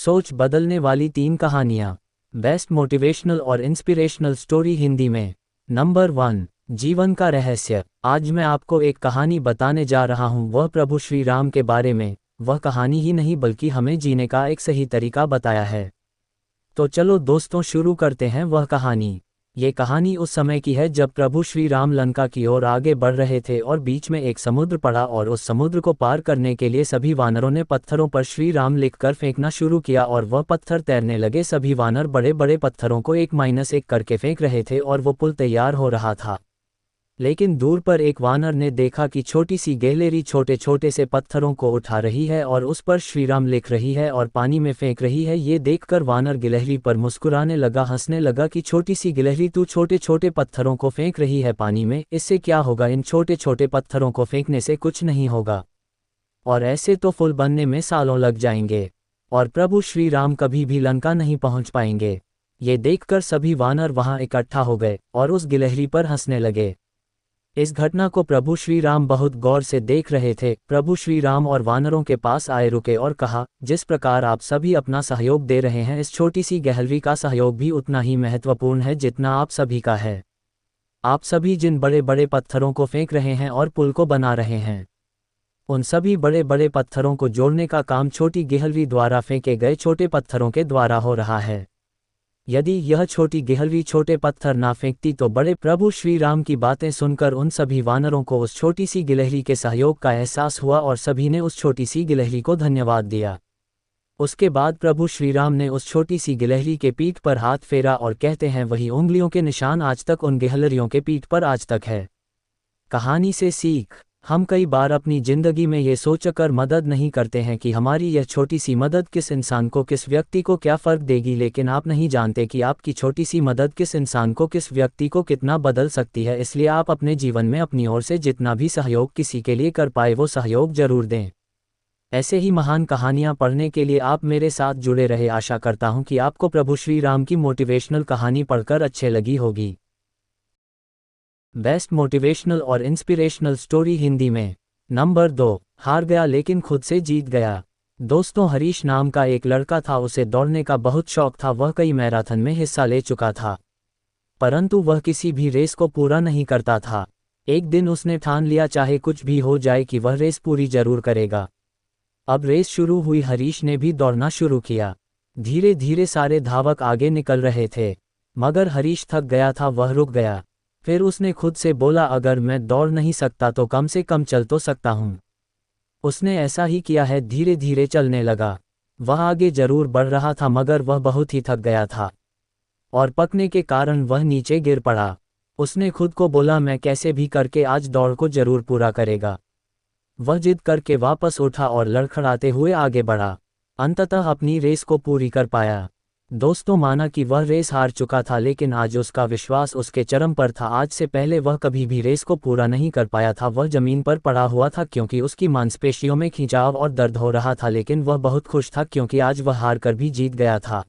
सोच बदलने वाली 3 कहानियाँ। बेस्ट मोटिवेशनल और इंस्पिरेशनल स्टोरी हिंदी में। नंबर 1, जीवन का रहस्य। आज मैं आपको एक कहानी बताने जा रहा हूँ, वह प्रभु श्री राम के बारे में। वह कहानी ही नहीं बल्कि हमें जीने का एक सही तरीका बताया है। तो चलो दोस्तों शुरू करते हैं वह कहानी। ये कहानी उस समय की है जब प्रभु श्री राम लंका की ओर आगे बढ़ रहे थे और बीच में एक समुद्र पड़ा और उस समुद्र को पार करने के लिए सभी वानरों ने पत्थरों पर श्री राम लिखकर फेंकना शुरू किया और वह पत्थर तैरने लगे। सभी वानर बड़े बड़े पत्थरों को 1-1 करके फेंक रहे थे और वो पुल तैयार हो रहा था। लेकिन दूर पर एक वानर ने देखा कि छोटी सी गहलेरी छोटे छोटे से पत्थरों को उठा रही है और उस पर श्रीराम लिख रही है और पानी में फेंक रही है। ये देखकर वानर गिलहरी पर मुस्कुराने लगा, हंसने लगा कि छोटी सी गिलहरी, तू छोटे छोटे पत्थरों को फेंक रही है पानी में, इससे क्या होगा, इन छोटे छोटे पत्थरों को फेंकने से कुछ नहीं होगा और ऐसे तो पुल बनने में सालों लग जाएंगे और प्रभु श्री राम कभी भी लंका नहीं पहुंच पाएंगे। ये देखकर सभी वानर वहां इकट्ठा हो गए और उस गिलहरी पर हंसने लगे। इस घटना को प्रभु श्री राम बहुत गौर से देख रहे थे। प्रभु श्री राम और वानरों के पास आए, रुके और कहा, जिस प्रकार आप सभी अपना सहयोग दे रहे हैं, इस छोटी सी गहलरी का सहयोग भी उतना ही महत्वपूर्ण है जितना आप सभी का है। आप सभी जिन बड़े बड़े पत्थरों को फेंक रहे हैं और पुल को बना रहे हैं, उन सभी बड़े बड़े पत्थरों को जोड़ने का काम छोटी गहलरी द्वारा फेंके गए छोटे पत्थरों के द्वारा हो रहा है। यदि यह छोटी गहलरी छोटे पत्थर ना फेंकती तो बड़े। प्रभु श्री राम की बातें सुनकर उन सभी वानरों को उस छोटी सी गिलहरी के सहयोग का एहसास हुआ और सभी ने उस छोटी सी गिलहरी को धन्यवाद दिया। उसके बाद प्रभु श्री राम ने उस छोटी सी गिलहरी के पीठ पर हाथ फेरा और कहते हैं, वही उंगलियों के निशान आज तक उन गिलहरियों के पीठ पर आज तक है। कहानी से सीख। हम कई बार अपनी जिंदगी में ये सोचकर मदद नहीं करते हैं कि हमारी यह छोटी सी मदद किस इंसान को, किस व्यक्ति को क्या फ़र्क देगी, लेकिन आप नहीं जानते कि आपकी छोटी सी मदद किस इंसान को, किस व्यक्ति को कितना बदल सकती है। इसलिए आप अपने जीवन में अपनी ओर से जितना भी सहयोग किसी के लिए कर पाए वो सहयोग जरूर दें। ऐसे ही महान कहानियाँ पढ़ने के लिए आप मेरे साथ जुड़े रहे। आशा करता हूँ कि आपको प्रभु श्री राम की मोटिवेशनल कहानी पढ़कर अच्छे लगी होगी। बेस्ट मोटिवेशनल और इंस्पिरेशनल स्टोरी हिंदी में। नंबर 2, हार गया लेकिन खुद से जीत गया। दोस्तों, हरीश नाम का एक लड़का था। उसे दौड़ने का बहुत शौक था। वह कई मैराथन में हिस्सा ले चुका था, परंतु वह किसी भी रेस को पूरा नहीं करता था। एक दिन उसने ठान लिया, चाहे कुछ भी हो जाए, कि वह रेस पूरी जरूर करेगा। अब रेस शुरू हुई। हरीश ने भी दौड़ना शुरू किया। धीरे धीरे सारे धावक आगे निकल रहे थे, मगर हरीश थक गया था, वह रुक गया। फिर उसने खुद से बोला, अगर मैं दौड़ नहीं सकता तो कम से कम चल तो सकता हूँ। उसने ऐसा ही किया है, धीरे धीरे चलने लगा। वह आगे जरूर बढ़ रहा था, मगर वह बहुत ही थक गया था और पकने के कारण वह नीचे गिर पड़ा। उसने खुद को बोला, मैं कैसे भी करके आज दौड़ को जरूर पूरा करेगा। वह जिद करके वापस उठा और लड़खड़ाते हुए आगे बढ़ा। अंततः अपनी रेस को पूरी कर पाया। दोस्तों, माना कि वह रेस हार चुका था, लेकिन आज उसका विश्वास उसके चरम पर था। आज से पहले वह कभी भी रेस को पूरा नहीं कर पाया था। वह जमीन पर पड़ा हुआ था क्योंकि उसकी मांसपेशियों में खिंचाव और दर्द हो रहा था, लेकिन वह बहुत खुश था क्योंकि आज वह हार कर भी जीत गया था।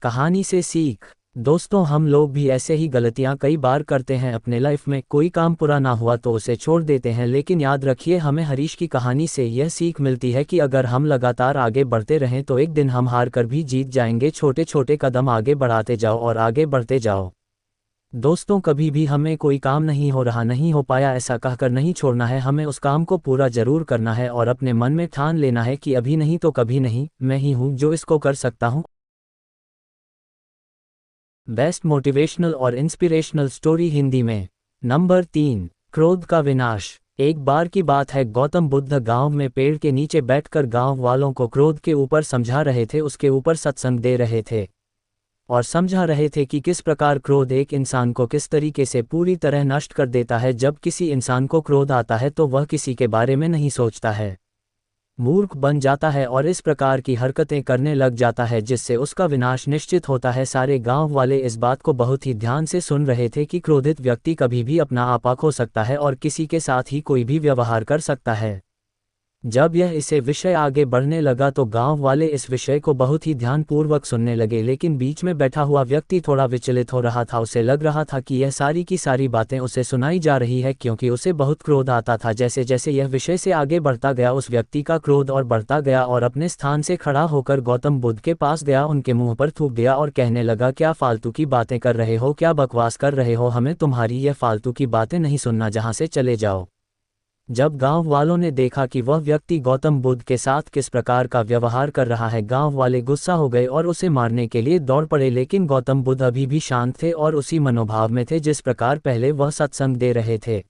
कहानी से सीख। दोस्तों, हम लोग भी ऐसे ही गलतियां कई बार करते हैं अपने लाइफ में। कोई काम पूरा ना हुआ तो उसे छोड़ देते हैं, लेकिन याद रखिए, हमें हरीश की कहानी से यह सीख मिलती है कि अगर हम लगातार आगे बढ़ते रहें तो एक दिन हम हार कर भी जीत जाएंगे। छोटे छोटे कदम आगे बढ़ाते जाओ और आगे बढ़ते जाओ। दोस्तों, कभी भी हमें कोई काम नहीं हो रहा, नहीं हो पाया, ऐसा कहकर नहीं छोड़ना है। हमें उस काम को पूरा जरूर करना है और अपने मन में ठान लेना है कि अभी नहीं तो कभी नहीं, मैं ही हूँ जो इसको कर सकता हूँ। बेस्ट मोटिवेशनल और इंस्पिरेशनल स्टोरी हिंदी में। नंबर 3, क्रोध का विनाश। एक बार की बात है, गौतम बुद्ध गांव में पेड़ के नीचे बैठकर गांव वालों को क्रोध के ऊपर समझा रहे थे। उसके ऊपर सत्संग दे रहे थे और समझा रहे थे कि किस प्रकार क्रोध एक इंसान को किस तरीके से पूरी तरह नष्ट कर देता है। जब किसी इंसान को क्रोध आता है तो वह किसी के बारे में नहीं सोचता है, मूर्ख बन जाता है और इस प्रकार की हरकतें करने लग जाता है जिससे उसका विनाश निश्चित होता है। सारे गांव वाले इस बात को बहुत ही ध्यान से सुन रहे थे कि क्रोधित व्यक्ति कभी भी अपना आपा खो सकता है और किसी के साथ ही कोई भी व्यवहार कर सकता है। जब यह इसे विषय आगे बढ़ने लगा तो गांव वाले इस विषय को बहुत ही ध्यानपूर्वक सुनने लगे, लेकिन बीच में बैठा हुआ व्यक्ति थोड़ा विचलित हो रहा था। उसे लग रहा था कि यह सारी की सारी बातें उसे सुनाई जा रही है, क्योंकि उसे बहुत क्रोध आता था। जैसे जैसे यह विषय से आगे बढ़ता गया उस व्यक्ति का क्रोध और बढ़ता गया और अपने स्थान से खड़ा होकर गौतम बुद्ध के पास गया, उनके मुंह पर थूक दिया और कहने लगा, क्या फालतू की बातें कर रहे हो, क्या बकवास कर रहे हो, हमें तुम्हारी यह फालतू की बातें नहीं सुनना, जहां से चले जाओ। जब गांव वालों ने देखा कि वह व्यक्ति गौतम बुद्ध के साथ किस प्रकार का व्यवहार कर रहा है, गांव वाले गुस्सा हो गए और उसे मारने के लिए दौड़ पड़े। लेकिन गौतम बुद्ध अभी भी शांत थे और उसी मनोभाव में थे जिस प्रकार पहले वह सत्संग दे रहे थे।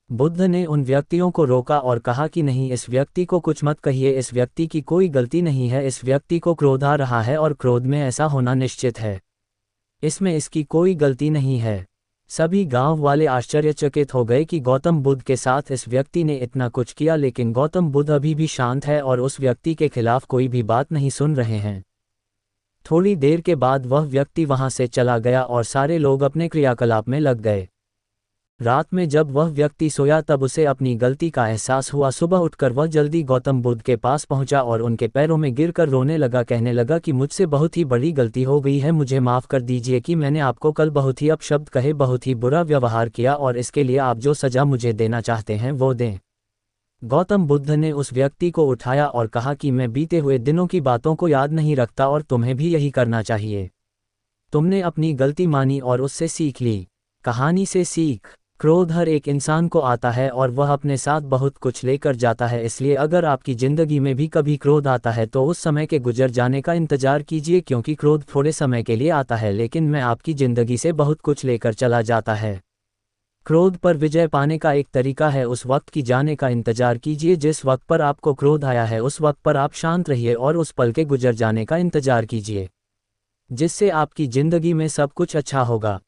बुद्ध ने उन व्यक्तियों को रोका और कहा कि नहीं, इस व्यक्ति को कुछ मत कहिए, इस व्यक्ति की कोई गलती नहीं है, इस व्यक्ति को क्रोध आ रहा है और क्रोध में ऐसा होना निश्चित है, इसमें इसकी कोई गलती नहीं है। सभी गांव वाले आश्चर्यचकित हो गए कि गौतम बुद्ध के साथ इस व्यक्ति ने इतना कुछ किया, लेकिन गौतम बुद्ध अभी भी शांत है और उस व्यक्ति के खिलाफ कोई भी बात नहीं सुन रहे हैं। थोड़ी देर के बाद वह व्यक्ति वहां से चला गया और सारे लोग अपने क्रियाकलाप में लग गए। रात में जब वह व्यक्ति सोया तब उसे अपनी गलती का एहसास हुआ। सुबह उठकर वह जल्दी गौतम बुद्ध के पास पहुंचा और उनके पैरों में गिरकर रोने लगा, कहने लगा कि मुझसे बहुत ही बड़ी गलती हो गई है, मुझे माफ़ कर दीजिए कि मैंने आपको कल बहुत ही अपशब्द कहे, बहुत ही बुरा व्यवहार किया और इसके लिए आप जो सज़ा मुझे देना चाहते हैं वो दें। गौतम बुद्ध ने उस व्यक्ति को उठाया और कहा कि मैं बीते हुए दिनों की बातों को याद नहीं रखता और तुम्हें भी यही करना चाहिए। तुमने अपनी गलती मानी और उससे सीख ली। कहानी से सीख। क्रोध हर एक इंसान को आता है और वह अपने साथ बहुत कुछ लेकर जाता है, इसलिए अगर आपकी ज़िंदगी में भी कभी क्रोध आता है तो उस समय के गुजर जाने का इंतज़ार कीजिए, क्योंकि क्रोध थोड़े समय के लिए आता है लेकिन मैं आपकी ज़िंदगी से बहुत कुछ लेकर चला जाता है। क्रोध पर विजय पाने का एक तरीका है उस वक्त की जाने का इंतज़ार कीजिए जिस वक्त पर आपको क्रोध आया है, उस वक्त पर आप शांत रहिए और उस पल के गुजर जाने का इंतज़ार कीजिए, जिससे आपकी ज़िंदगी में सब कुछ अच्छा होगा।